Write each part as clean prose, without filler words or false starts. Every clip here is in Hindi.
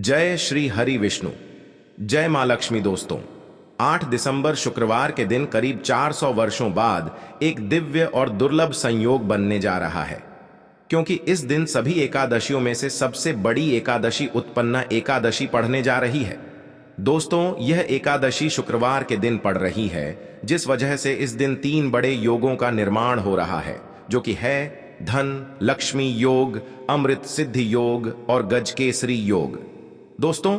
जय श्री हरि विष्णु। जय मां लक्ष्मी। दोस्तों, 8 दिसंबर शुक्रवार के दिन करीब 400 वर्षों बाद एक दिव्य और दुर्लभ संयोग बनने जा रहा है, क्योंकि इस दिन सभी एकादशियों में से सबसे बड़ी एकादशी उत्पन्ना एकादशी पढ़ने जा रही है। दोस्तों, यह एकादशी शुक्रवार के दिन पड़ रही है, जिस वजह से इस दिन 3 बड़े योगों का निर्माण हो रहा है, जो कि है धन लक्ष्मी योग, अमृत सिद्धि योग और गजकेसरी योग। दोस्तों,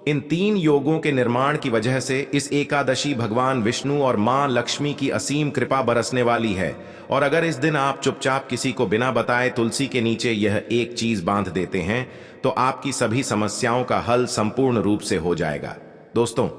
इन 3 योगों के निर्माण की वजह से इस एकादशी भगवान विष्णु और मां लक्ष्मी की असीम कृपा बरसने वाली है। और अगर इस दिन आप चुपचाप किसी को बिना बताए तुलसी के नीचे यह एक चीज बांध देते हैं, तो आपकी सभी समस्याओं का हल संपूर्ण रूप से हो जाएगा। दोस्तों,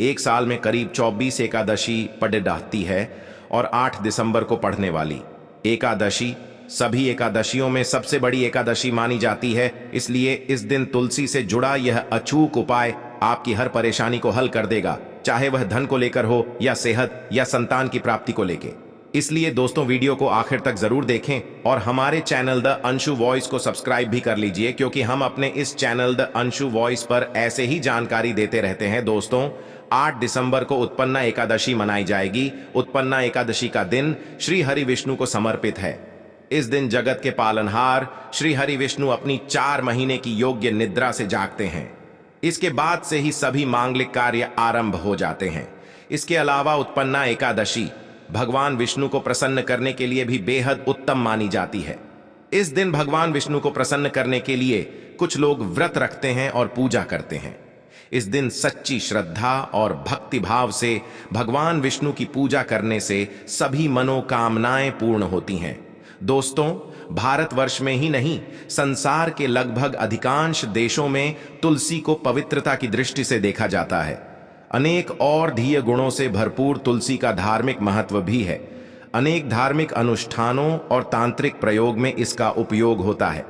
एक साल में करीब 24 एकादशी पड़ जाती है और 8 दिसंबर को पढ़ने वाली एकादशी सभी एकादशियों में सबसे बड़ी एकादशी मानी जाती है। इसलिए इस दिन तुलसी से जुड़ा यह अचूक उपाय आपकी हर परेशानी को हल कर देगा, चाहे वह धन को लेकर हो या सेहत या संतान की प्राप्ति को लेकर। इसलिए दोस्तों, वीडियो को आखिर तक जरूर देखें और हमारे चैनल द अंशु वॉइस को सब्सक्राइब भी कर लीजिए, क्योंकि हम अपने इस चैनल द अंशु वॉइस पर ऐसे ही जानकारी देते रहते हैं। दोस्तों, 8 दिसंबर को उत्पन्ना एकादशी मनाई जाएगी। उत्पन्ना एकादशी का दिन श्री हरि विष्णु को समर्पित है। इस दिन जगत के पालनहार श्री हरि विष्णु अपनी 4 महीने की योग्य निद्रा से जागते हैं। इसके बाद से ही सभी मांगलिक कार्य आरंभ हो जाते हैं। इसके अलावा उत्पन्ना एकादशी भगवान विष्णु को प्रसन्न करने के लिए भी बेहद उत्तम मानी जाती है। इस दिन भगवान विष्णु को प्रसन्न करने के लिए कुछ लोग व्रत रखते हैं और पूजा करते हैं। इस दिन सच्ची श्रद्धा और भक्ति भाव से भगवान विष्णु की पूजा करने से सभी मनोकामनाएं पूर्ण होती हैं। दोस्तों, भारतवर्ष में ही नहीं, संसार के लगभग अधिकांश देशों में तुलसी को पवित्रता की दृष्टि से देखा जाता है। अनेक और धीय गुणों से भरपूर तुलसी का धार्मिक महत्व भी है। अनेक धार्मिक अनुष्ठानों और तांत्रिक प्रयोग में इसका उपयोग होता है।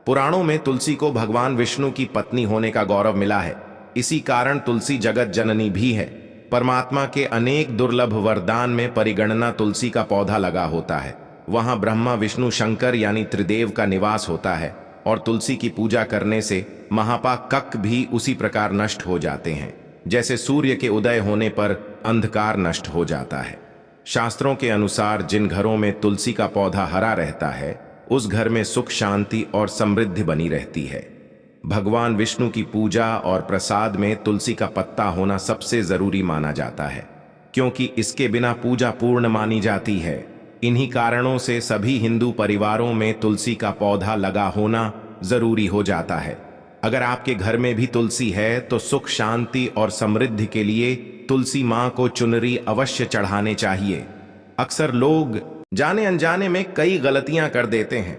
पुराणों में तुलसी को भगवान विष्णु की पत्नी होने का गौरव मिला है। इसी कारण तुलसी जगत जननी भी है। परमात्मा के अनेक दुर्लभ वरदान में परिगणना तुलसी का पौधा लगा होता है। वहां ब्रह्मा विष्णु शंकर यानी त्रिदेव का निवास होता है और तुलसी की पूजा करने से महापातक भी उसी प्रकार नष्ट हो जाते हैं, जैसे सूर्य के उदय होने पर अंधकार नष्ट हो जाता है। शास्त्रों के अनुसार जिन घरों में तुलसी का पौधा हरा रहता है, उस घर में सुख शांति और समृद्धि बनी रहती है। भगवान विष्णु की पूजा और प्रसाद में तुलसी का पत्ता होना सबसे जरूरी माना जाता है, क्योंकि इसके बिना पूजा पूर्ण मानी जाती है। इन्हीं कारणों से सभी हिंदू परिवारों में तुलसी का पौधा लगा होना जरूरी हो जाता है। अगर आपके घर में भी तुलसी है तो सुख शांति और समृद्धि के लिए तुलसी मां को चुनरी अवश्य चढ़ाने चाहिए। अक्सर लोग जाने अनजाने में कई गलतियां कर देते हैं।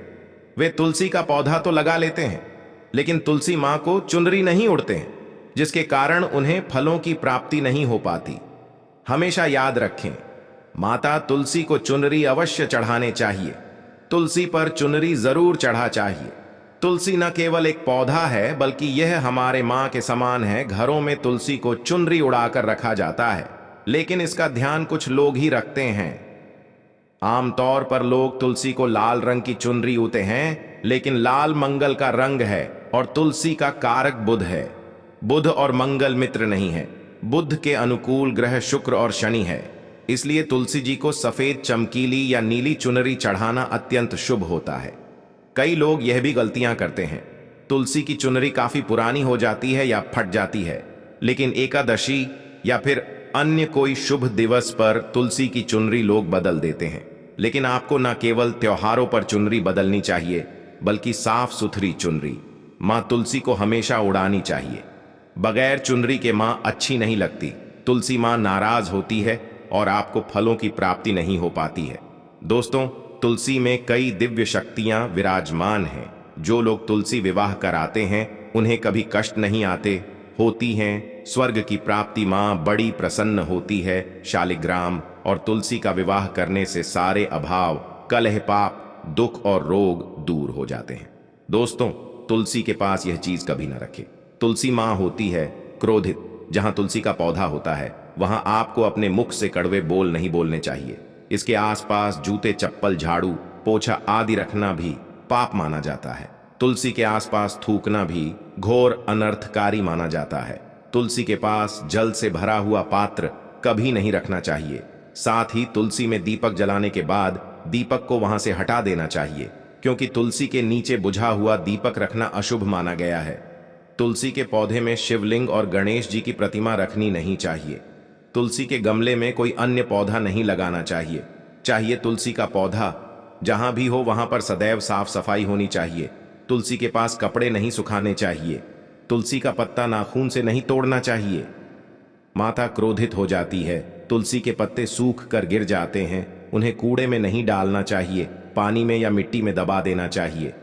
वे तुलसी का पौधा तो लगा लेते हैं, लेकिन तुलसी मां को चुनरी नहीं उड़ते हैं, जिसके कारण उन्हें फलों की प्राप्ति नहीं हो पाती। हमेशा याद रखें, माता तुलसी को चुनरी अवश्य चढ़ाने चाहिए। तुलसी पर चुनरी जरूर चढ़ा चाहिए। तुलसी न केवल एक पौधा है, बल्कि यह हमारे मां के समान है। घरों में तुलसी को चुनरी उड़ाकर रखा जाता है, लेकिन इसका ध्यान कुछ लोग ही रखते हैं। आमतौर पर लोग तुलसी को लाल रंग की चुनरी उड़ते हैं, लेकिन लाल मंगल का रंग है और तुलसी का कारक बुध है। बुध और मंगल मित्र नहीं है। बुध के अनुकूल ग्रह शुक्र और शनि है। इसलिए तुलसी जी को सफेद चमकीली या नीली चुनरी चढ़ाना अत्यंत शुभ होता है। कई लोग यह भी गलतियां करते हैं। तुलसी की चुनरी काफी पुरानी हो जाती है या फट जाती है, लेकिन एकादशी या फिर अन्य कोई शुभ दिवस पर तुलसी की चुनरी लोग बदल देते हैं। लेकिन आपको न केवल त्योहारों पर चुनरी बदलनी चाहिए, बल्कि साफ सुथरी चुनरी मां तुलसी को हमेशा उड़ानी चाहिए। बगैर चुनरी के मां अच्छी नहीं लगती। तुलसी मां नाराज होती है और आपको फलों की प्राप्ति नहीं हो पाती है। दोस्तों, तुलसी में कई दिव्य शक्तियां विराजमान हैं। जो लोग तुलसी विवाह कराते हैं, उन्हें कभी कष्ट नहीं आते होती हैं। स्वर्ग की प्राप्ति मां बड़ी प्रसन्न होती है। शालिग्राम और तुलसी का विवाह करने से सारे अभाव, कलह, पाप, दुख और रोग दूर हो जाते हैं। दोस्तों, तुलसी के पास यह चीज कभी न रखें। तुलसी मां होती है क्रोधित। जहां तुलसी का पौधा होता है, वहां आपको अपने मुख से कड़वे बोल नहीं बोलने चाहिए। इसके आसपास जूते, चप्पल, झाड़ू, पोछा आदि रखना भी पाप माना जाता है। तुलसी के आसपास थूकना भी घोर अनर्थकारी माना जाता है। तुलसी के पास जल से भरा हुआ पात्र कभी नहीं रखना चाहिए। साथ ही तुलसी में दीपक जलाने के बाद दीपक को वहां से हटा देना चाहिए, क्योंकि तुलसी के नीचे बुझा हुआ दीपक रखना अशुभ माना गया है। तुलसी के पौधे में शिवलिंग और गणेश जी की प्रतिमा रखनी नहीं चाहिए। तुलसी के गमले में कोई अन्य पौधा नहीं लगाना चाहिए। तुलसी का पौधा जहां भी हो वहां पर सदैव साफ सफाई होनी चाहिए। तुलसी के पास कपड़े नहीं सुखाने चाहिए। तुलसी का पत्ता नाखून से नहीं तोड़ना चाहिए। माता क्रोधित हो जाती है। तुलसी के पत्ते सूख कर गिर जाते हैं, उन्हें कूड़े में नहीं डालना चाहिए, पानी में या मिट्टी में दबा देना चाहिए।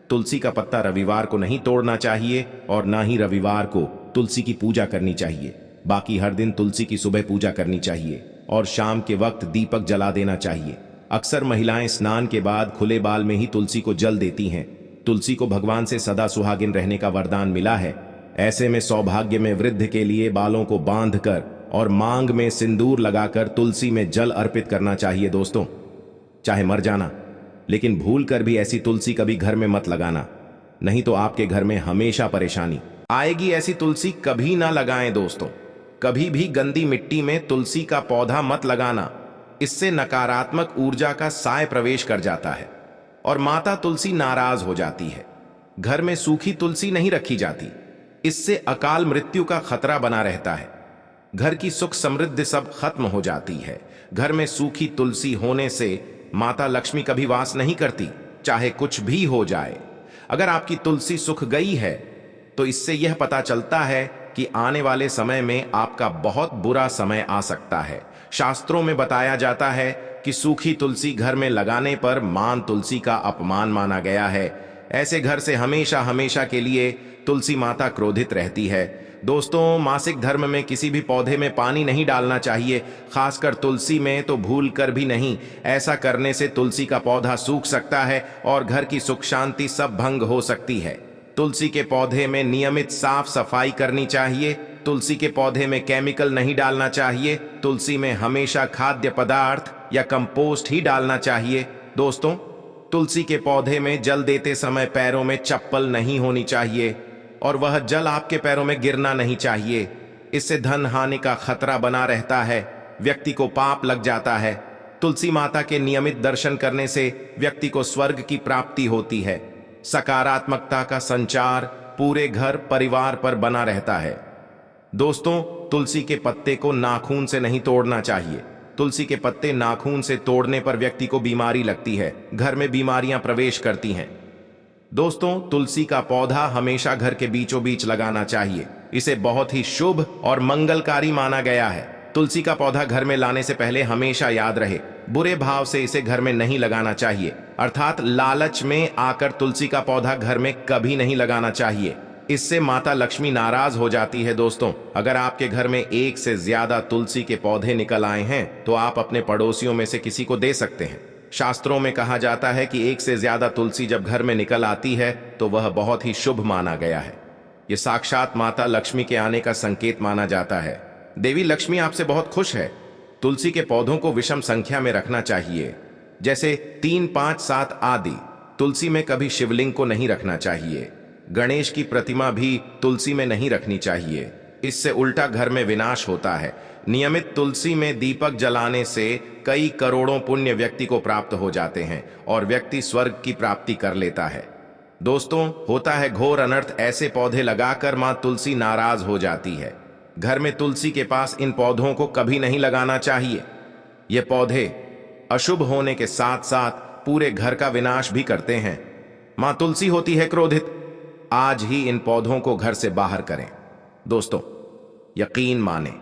तुलसी का पत्ता रविवार को नहीं तोड़ना चाहिए और ना ही रविवार को तुलसी की पूजा करनी चाहिए। बाकी हर दिन तुलसी की सुबह पूजा करनी चाहिए और शाम के वक्त दीपक जला देना चाहिए। अक्सर महिलाएं स्नान के बाद खुले बाल में ही तुलसी को जल देती हैं। तुलसी को भगवान से सदा सुहागिन रहने का वरदान मिला है। ऐसे में सौभाग्य में वृद्धि के लिए बालों को बांधकर और मांग में सिंदूर लगाकर तुलसी में जल अर्पित करना चाहिए। दोस्तों, चाहे मर जाना, लेकिन भूल कर भी ऐसी तुलसी कभी घर में मत लगाना, नहीं तो आपके घर में हमेशा परेशानी आएगी। ऐसी तुलसी कभी ना लगाएं दोस्तों। कभी भी गंदी मिट्टी में तुलसी का पौधा मत लगाना, इससे नकारात्मक ऊर्जा का साय प्रवेश कर जाता है और माता तुलसी नाराज हो जाती है। घर में सूखी तुलसी नहीं रखी जाती, इससे अकाल मृत्यु का खतरा बना रहता है। घर की सुख समृद्धि सब खत्म हो जाती है। घर में सूखी तुलसी होने से माता लक्ष्मी कभी वास नहीं करती, चाहे कुछ भी हो जाए। अगर आपकी तुलसी सूख गई है तो इससे यह पता चलता है कि आने वाले समय में आपका बहुत बुरा समय आ सकता है। शास्त्रों में बताया जाता है कि सूखी तुलसी घर में लगाने पर मां तुलसी का अपमान माना गया है। ऐसे घर से हमेशा हमेशा के लिए तुलसी माता क्रोधित रहती है। दोस्तों, मासिक धर्म में किसी भी पौधे में पानी नहीं डालना चाहिए, खासकर तुलसी में तो भूल कर भी नहीं। ऐसा करने से तुलसी का पौधा सूख सकता है और घर की सुख शांति सब भंग हो सकती है। तुलसी के पौधे में नियमित साफ सफाई करनी चाहिए। तुलसी के पौधे में केमिकल नहीं डालना चाहिए। तुलसी में हमेशा खाद्य पदार्थ या कंपोस्ट ही डालना चाहिए। दोस्तों, तुलसी के पौधे में जल देते समय पैरों में चप्पल नहीं होनी चाहिए और वह जल आपके पैरों में गिरना नहीं चाहिए। इससे धन हानि का खतरा बना रहता है, व्यक्ति को पाप लग जाता है। तुलसी माता के नियमित दर्शन करने से व्यक्ति को स्वर्ग की प्राप्ति होती है। सकारात्मकता का संचार पूरे घर परिवार पर बना रहता है। दोस्तों, तुलसी के पत्ते को नाखून से नहीं तोड़ना चाहिए। तुलसी के पत्ते नाखून से तोड़ने पर व्यक्ति को बीमारी लगती है, घर में बीमारियां प्रवेश करती हैं। दोस्तों, तुलसी का पौधा हमेशा घर के बीचों बीच लगाना चाहिए। इसे बहुत ही शुभ और मंगलकारी माना गया है। तुलसी का पौधा घर में लाने से पहले हमेशा याद रहे, बुरे भाव से इसे घर में नहीं लगाना चाहिए, अर्थात लालच में आकर तुलसी का पौधा घर में कभी नहीं लगाना चाहिए। इससे माता लक्ष्मी नाराज हो जाती है। दोस्तों, अगर आपके घर में एक से ज्यादा तुलसी के पौधे निकल आए हैं तो आप अपने पड़ोसियों में से किसी को दे सकते हैं। शास्त्रों में कहा जाता है कि एक से ज्यादा तुलसी जब घर में निकल आती है तो वह बहुत ही शुभ माना गया है। यह साक्षात माता लक्ष्मी के आने का संकेत माना जाता है। देवी लक्ष्मी आपसे बहुत खुश है। तुलसी के पौधों को विषम संख्या में रखना चाहिए, जैसे 3, 5, 7 आदि। तुलसी में कभी शिवलिंग को नहीं रखना चाहिए। गणेश की प्रतिमा भी तुलसी में नहीं रखनी चाहिए, इससे उल्टा घर में विनाश होता है। नियमित तुलसी में दीपक जलाने से कई करोड़ों पुण्य व्यक्ति को प्राप्त हो जाते हैं और व्यक्ति स्वर्ग की प्राप्ति कर लेता है। दोस्तों, होता है घोर अनर्थ। ऐसे पौधे लगाकर मां तुलसी नाराज हो जाती है। घर में तुलसी के पास इन पौधों को कभी नहीं लगाना चाहिए। ये पौधे अशुभ होने के साथ साथ पूरे घर का विनाश भी करते हैं। मां तुलसी होती है क्रोधित। आज ही इन पौधों को घर से बाहर करें। दोस्तों, यकीन माने,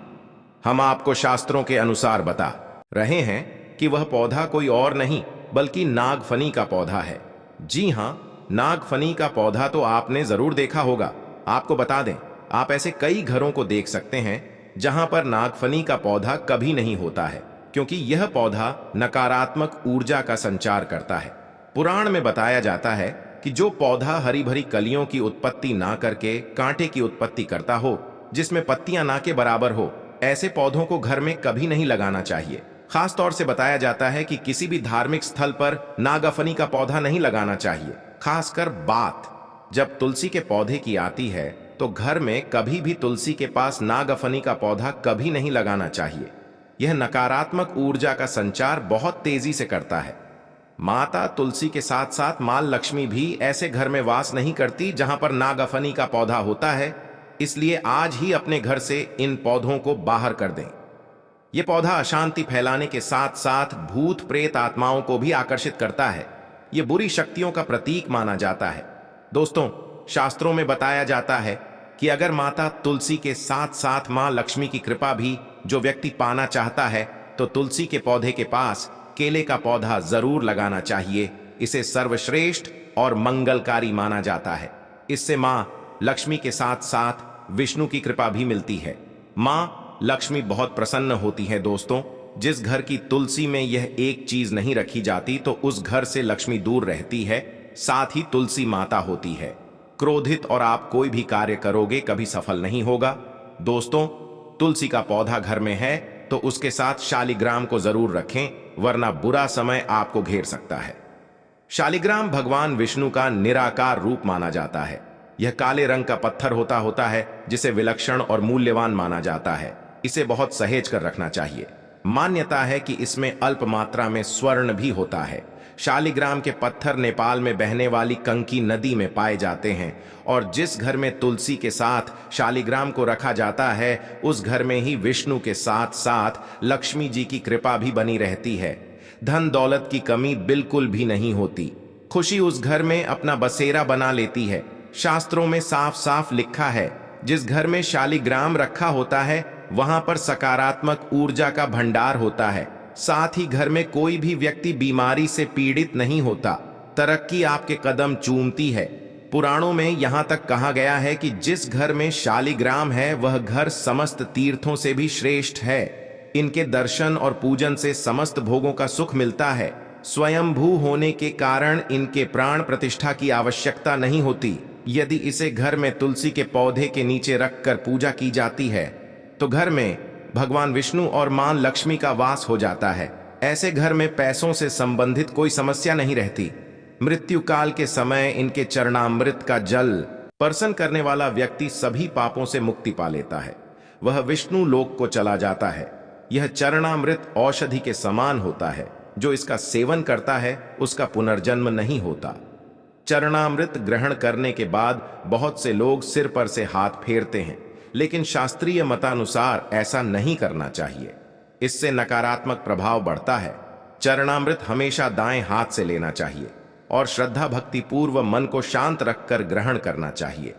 हम आपको शास्त्रों के अनुसार बता रहे हैं कि वह पौधा कोई और नहीं बल्कि नागफनी का पौधा है। जी हां, नागफनी का पौधा तो आपने जरूर देखा होगा। आपको बता दें, आप ऐसे कई घरों को देख सकते हैं जहां पर नागफनी का पौधा कभी नहीं होता है, क्योंकि यह पौधा नकारात्मक ऊर्जा का संचार करता है। पुराण में बताया जाता है कि जो पौधा हरी भरी कलियों की उत्पत्ति ना करके कांटे की उत्पत्ति करता हो, जिसमें पत्तियां ना के बराबर हो, ऐसे पौधों को घर में कभी नहीं लगाना चाहिए। खास तौर से बताया जाता है कि किसी भी धार्मिक स्थल पर नागफनी का पौधा नहीं लगाना चाहिए, खासकर बात जब तुलसी के पौधे की आती है तो घर में कभी भी तुलसी के पास नागफनी का पौधा कभी नहीं लगाना चाहिए। यह नकारात्मक ऊर्जा का संचार बहुत तेजी से करता है। माता तुलसी के साथ साथ मां लक्ष्मी भी ऐसे घर में वास नहीं करती जहां पर नागफनी का पौधा होता है, इसलिए आज ही अपने घर से इन पौधों को बाहर कर दें। यह पौधा अशांति फैलाने के साथ साथ भूत प्रेत आत्माओं को भी आकर्षित करता है। यह बुरी शक्तियों का प्रतीक माना जाता है। दोस्तों, शास्त्रों में बताया जाता है कि अगर माता तुलसी के साथ साथ मां लक्ष्मी की कृपा भी जो व्यक्ति पाना चाहता है तो तुलसी के पौधे के पास केले का पौधा जरूर लगाना चाहिए। इसे सर्वश्रेष्ठ और मंगलकारी माना जाता है। इससे मां लक्ष्मी के साथ साथ विष्णु की कृपा भी मिलती है। मां लक्ष्मी बहुत प्रसन्न होती है। दोस्तों, जिस घर की तुलसी में यह एक चीज नहीं रखी जाती तो उस घर से लक्ष्मी दूर रहती है। साथ ही तुलसी माता होती है क्रोधित और आप कोई भी कार्य करोगे कभी सफल नहीं होगा। दोस्तों, तुलसी का पौधा घर में है तो उसके साथ शालिग्राम को जरूर रखें, वरना बुरा समय आपको घेर सकता है। शालिग्राम भगवान विष्णु का निराकार रूप माना जाता है। यह काले रंग का पत्थर होता है जिसे विलक्षण और मूल्यवान माना जाता है। इसे बहुत सहेज कर रखना चाहिए। मान्यता है कि इसमें अल्प मात्रा में स्वर्ण भी होता है। शालिग्राम के पत्थर नेपाल में बहने वाली कंकी नदी में पाए जाते हैं और जिस घर में तुलसी के साथ शालिग्राम को रखा जाता है उस घर में ही विष्णु के साथ साथ लक्ष्मी जी की कृपा भी बनी रहती है। धन दौलत की कमी बिल्कुल भी नहीं होती। खुशी उस घर में अपना बसेरा बना लेती है। शास्त्रों में साफ साफ लिखा है, जिस घर में शालिग्राम रखा होता है वहां पर सकारात्मक ऊर्जा का भंडार होता है। साथ ही घर में कोई भी व्यक्ति बीमारी से पीड़ित नहीं होता। तरक्की आपके कदम चूमती है। पुराणों में यहां तक कहा गया है कि जिस घर में शालिग्राम है वह घर समस्त तीर्थों से भी श्रेष्ठ है। इनके दर्शन और पूजन से समस्त भोगों का सुख मिलता है। स्वयंभू होने के कारण इनके प्राण प्रतिष्ठा की आवश्यकता नहीं होती। यदि इसे घर में तुलसी के पौधे के नीचे रखकर पूजा की जाती है तो घर में भगवान विष्णु और मां लक्ष्मी का वास हो जाता है। ऐसे घर में पैसों से संबंधित कोई समस्या नहीं रहती। मृत्यु काल के समय इनके चरणामृत का जल स्पर्शन करने वाला व्यक्ति सभी पापों से मुक्ति पा लेता है। वह विष्णु लोक को चला जाता है। यह चरणामृत औषधि के समान होता है। जो इसका सेवन करता है उसका पुनर्जन्म नहीं होता। चरणामृत ग्रहण करने के बाद बहुत से लोग सिर पर से हाथ फेरते हैं, लेकिन शास्त्रीय मतानुसार ऐसा नहीं करना चाहिए। इससे नकारात्मक प्रभाव बढ़ता है। चरणामृत हमेशा दाएं हाथ से लेना चाहिए और श्रद्धा भक्ति पूर्व मन को शांत रखकर ग्रहण करना चाहिए।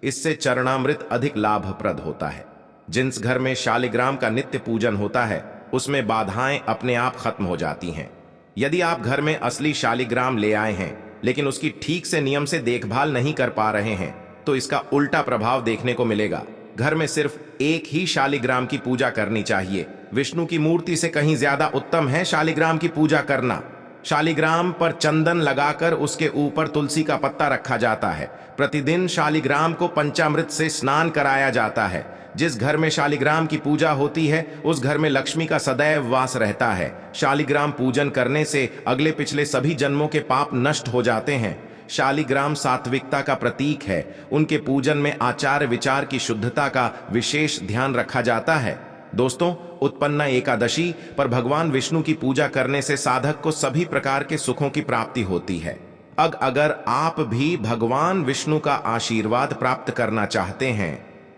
इससे चरणामृत अधिक लाभप्रद होता है। जिस घर में शालिग्राम का नित्य पूजन होता है उसमें बाधाएं अपने आप खत्म हो जाती हैं। यदि आप घर में असली शालिग्राम ले आए हैं लेकिन उसकी ठीक से नियम से देखभाल नहीं कर पा रहे हैं तो इसका उल्टा प्रभाव देखने को मिलेगा। घर में सिर्फ एक ही शालिग्राम की पूजा करनी चाहिए। विष्णु की मूर्ति से कहीं ज्यादा उत्तम है शालिग्राम की पूजा करना। शालिग्राम पर चंदन लगाकर उसके ऊपर तुलसी का पत्ता रखा जाता है। प्रतिदिन शालिग्राम को पंचामृत से स्नान कराया जाता है। जिस घर में शालिग्राम की पूजा होती है उस घर में लक्ष्मी का सदैव वास रहता है। शालिग्राम पूजन करने से अगले पिछले सभी जन्मों के पाप नष्ट हो जाते हैं। शालिग्राम सात्विकता का प्रतीक है। उनके पूजन में आचार विचार की शुद्धता का विशेष ध्यान रखा जाता है। दोस्तों, उत्पन्ना एकादशी पर भगवान विष्णु की पूजा करने से साधक को सभी प्रकार के सुखों की प्राप्ति होती है। अगर आप भी भगवान विष्णु का आशीर्वाद प्राप्त करना चाहते हैं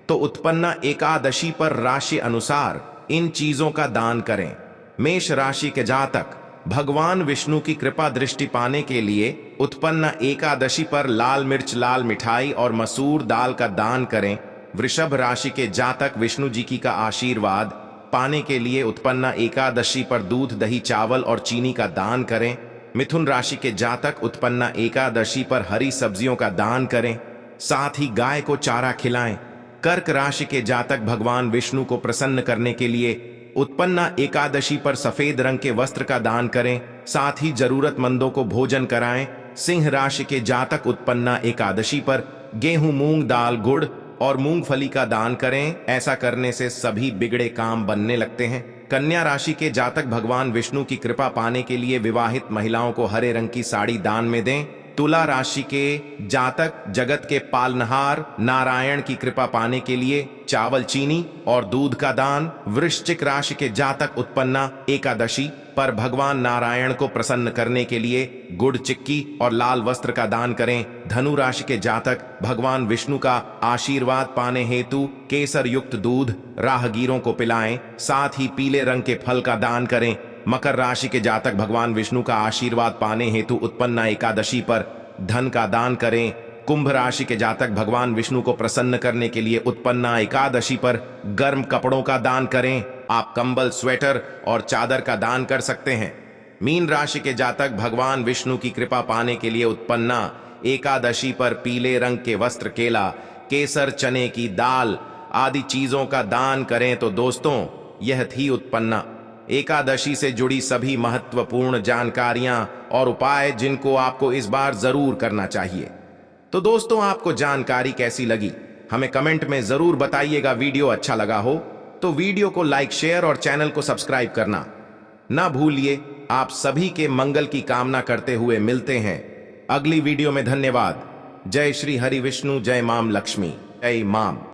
तो उत्पन्ना एकादशी पर राशि अनुसार इन चीजों का दान करें। मेष राशि के जातक भगवान विष्णु की कृपा दृष्टि पाने के लिए उत्पन्ना एकादशी पर लाल मिर्च, लाल मिठाई और मसूर दाल का दान करें। वृषभ राशि के जातक विष्णु जी की का आशीर्वाद पाने के लिए उत्पन्ना एकादशी पर दूध, दही, चावल और चीनी का दान करें। मिथुन राशि के जातक उत्पन्ना एकादशी पर हरी सब्जियों का दान करें, साथ ही गाय को चारा खिलाएं। कर्क राशि के जातक भगवान विष्णु को प्रसन्न करने के लिए उत्पन्ना एकादशी पर सफेद रंग के वस्त्र का दान करें, साथ ही जरूरतमंदों को भोजन कराएं। सिंह राशि के जातक उत्पन्ना एकादशी पर गेहूं, मूंग दाल, गुड़ और मूंगफली का दान करें। ऐसा करने से सभी बिगड़े काम बनने लगते हैं। कन्या राशि के जातक भगवान विष्णु की कृपा पाने के लिए विवाहित महिलाओं को हरे रंग की साड़ी दान में दें। तुला राशि के जातक जगत के पालनहार नारायण की कृपा पाने के लिए चावल, चीनी और दूध का दान। वृश्चिक राशि के जातक उत्पन्ना एकादशी पर भगवान नारायण को प्रसन्न करने के लिए गुड़, चिक्की और लाल वस्त्र का दान करें। धनु राशि के जातक भगवान विष्णु का आशीर्वाद पाने हेतु केसर युक्त दूध राहगीरों को पिलाएं, साथ ही पीले रंग के फल का दान करें। मकर राशि के जातक भगवान विष्णु का आशीर्वाद पाने हेतु उत्पन्ना एकादशी पर धन का दान करें। कुंभ राशि के जातक भगवान विष्णु को प्रसन्न करने के लिए उत्पन्ना एकादशी पर गर्म कपड़ों का दान करें। आप कंबल, स्वेटर और चादर का दान कर सकते हैं। मीन राशि के जातक भगवान विष्णु की कृपा पाने के लिए उत्पन्ना एकादशी पर पीले रंग के वस्त्र, केला, केसर, चने की दाल आदि चीजों का दान करें। तो दोस्तों, यह थी उत्पन्ना एकादशी से जुड़ी सभी महत्वपूर्ण जानकारियां और उपाय जिनको आपको इस बार जरूर करना चाहिए। तो दोस्तों, आपको जानकारी कैसी लगी हमें कमेंट में जरूर बताइएगा। वीडियो अच्छा लगा हो तो वीडियो को लाइक, शेयर और चैनल को सब्सक्राइब करना ना भूलिए। आप सभी के मंगल की कामना करते हुए मिलते हैं अगली वीडियो में। धन्यवाद। जय श्री हरि विष्णु, जय माम लक्ष्मी, जय माम।